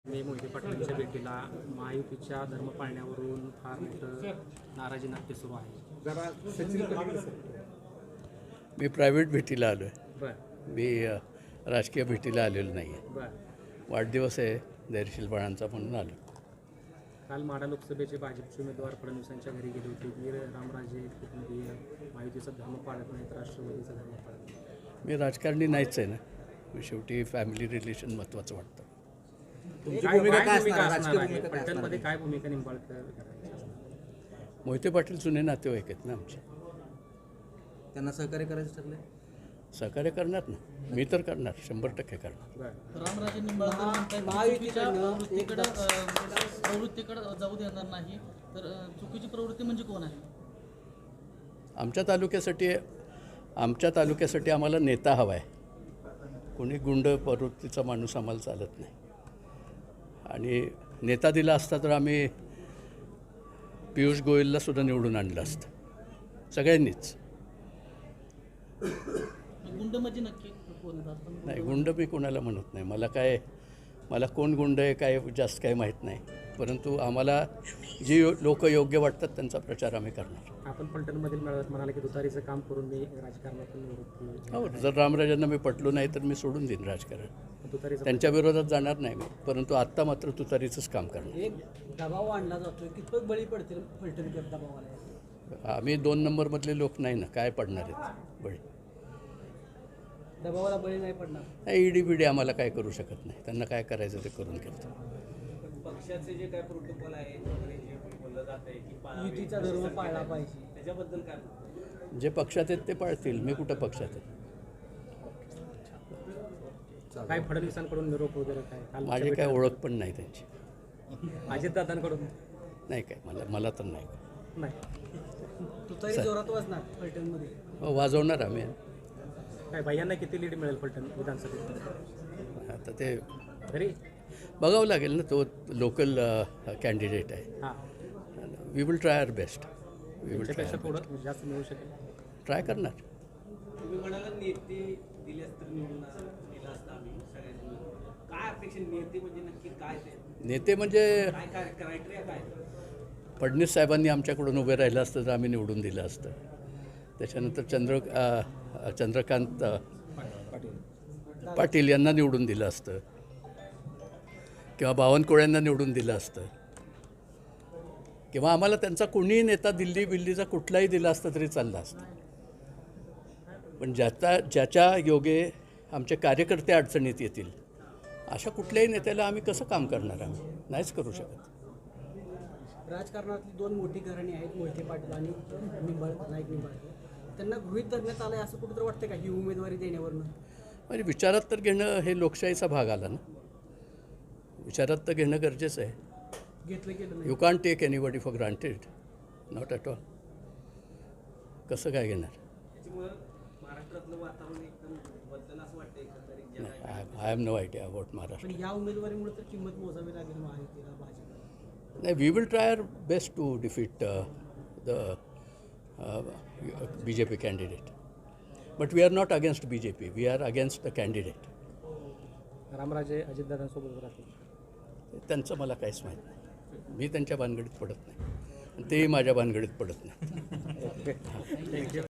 मी मोहिते पाटलांच्या भेटीला महायुतीच्या धर्म पाळण्यावरून फार मोठं नाराजी नाट्य सुरू आहे. जरा सचिन पलीकडे सर. मी प्रायव्हेट भेटीला आलो आहे. बरं मी राजकीय भेटीला आलेलो नाही आहे. बरं वाढदिवस आहे धैर्यशील बाळांचा म्हणून आलो. काल माढा लोकसभेचे भाजपचे उमेदवार फडणवीसांच्या घरी गेले होते. वीर रामराजे कुटुंबीय महायुतीचा धर्म पाळत नाहीत, राष्ट्रवादीचा धर्म पाळत नाही. मी राजकारणी नाहीच आहे ना. शेवटी फॅमिली रिलेशन महत्त्वाचं वाटतं. तुमची भूमिका काय असणार? असणार राजकीय आहे? भूमिका काय असणार? पलटणमध्ये काय भूमिका निंबाळकर करायची असणार? मोहिते पाटील जुने नातेवाईक आहेत ना आमचे. त्यांना सहकार्य करायचं ठरलंय. सहकार्य करणार ना. मी तर करणार, 100% करणार. बरं रामराजे निंबाळकर प्रवृत्तीकडे जाऊ देणार नाही, तर चुकीची प्रवृत्ती म्हणजे कोण आहे? आमच्या तालुक्यासाठी आम्हाला नेता हवा आहे. कोणी गुंड प्रवृत्तीचा माणूस आम्हाला चालत नाही. आणि नेता दिला असता तर आम्ही पियुष गोयलला सुद्धा निवडून आणलं असतं सगळ्यांनीच. गुंड म्हणजे नक्की कोण आहेत? नाही, गुंड मी कोणाला म्हणत नाही. मला कोण गुंड आहे काय जास्त काही माहीत नाही. परंतु आम्हाला जी लोक योग्य वाटतात त्यांचा प्रचार आम्ही करणार. आपण पलटणमधील म्हणाले की तुतारीचं काम करून मी राजकारणातून निवृत्ती. हो, जर रामराजांना मी पटलो नाही तर मी सोडून देईन राजकारण. तुतारीचं त्यांच्या विरोधात जाणार नाही मी. परंतु आत्ता मात्र तुतारीचंच काम करणार. एक दबाव आणला जातोय, कितपत बळी पडतील फलटणकर दबावाला? आम्ही 2 नंबरमधले लोक नाही ना, काय पडणार आहेत बळी? दबावाला बळी नाही पडणार. नाही, ईडी बिडी आम्हाला काय करू शकत नाही. त्यांना काय करायचं ते करून घेतात. पक्षाचे जे काय प्रोटोकॉल आहे जे बोललं जात आहे की युतीचा धर्म पाळला पाहिजे, त्याच्याबद्दल काय? जे पक्षात आहेत ते पाळतील. मी कुठं पक्षात आहे? काय फडणवीसांकडून निरोप वगैरे काय काल माझी काय ओळख पण नाही त्यांची. अजितदादांकडून नाही काय मला तर नाही. नाही. तुतारी जोरात वाजणार फलटणमध्ये. हो, वाजवणार आम्ही. काय भैयांना किती लीड मिळेल फलटण विधानसभेत? आता ते तरी बघावं लागेल ना. तो लोकल कॅन्डिडेट आहे. हां we will try our best. त्याच्यापेक्षा थोडं जास्त मिळू शकेल. ट्राय करणार. तुम्ही म्हणाला नेते दिल्यास तर निवडून दिला असता आम्ही सगळ्यांनी. काय अपेक्षा नेते म्हणजे नक्की काय ते? नेते म्हणजे काय काय क्रायटेरिया काय? फडणवीस साहेबांनी आमच्याकडून उभे राहिलं असतं तर आम्ही निवडून दिलं असतं. त्याच्यानंतर चंद्रकांत पाटील यांना निवडून दिलं असतं किंवा बावनकुळ्यांना निवडून दिलं असतं किंवा आम्हाला त्यांचा कोणीही नेता दिल्लीचा कुठलाही दिला असता तरी चाललं असतं. पण ज्याच्या योगे आमचे कार्यकर्ते अडचणीत येतील अशा कुठल्याही नेत्याला आम्ही कसं काम करणार? आम्ही नाहीच करू शकत. राजकारणातली 2 मोठी घराणी आहेत, मोहिते पाटील आणि नाईक निंबाळकर. त्यांना गृहीत धरण्यात आलंय असं कुठंतरी वाटतं का ही उमेदवारी देण्यावरनं? म्हणजे विचारात तर घेणं हे लोकशाहीचा भाग आला ना. विचारात तर घेणं गरजेचं आहे. घेतलं गेलं नाही. You can't take anybody for granted. Not at all. कसं काय घेणार? त्याच्यामुळं महाराष्ट्रातलं वातावरण एकदम बदल असं वाटतं एकंदरीत. नाही, I have no idea about Maharashtra. पण या उमेदवारीमुळे तर किंमत मोजावी लागेल महायुतीला, भाजपला. नाही, we will try our best to defeat the BJP candidate. But we are not against BJP. We are against the candidate. Ramraje अजितदादांसोबत राहतील. त्यांचं मला काहीच माहीत नाही. मी त्यांच्या भानगडीत पडत नाही. तेही माझ्या भानगडीत पडत नाही. थँक्यू.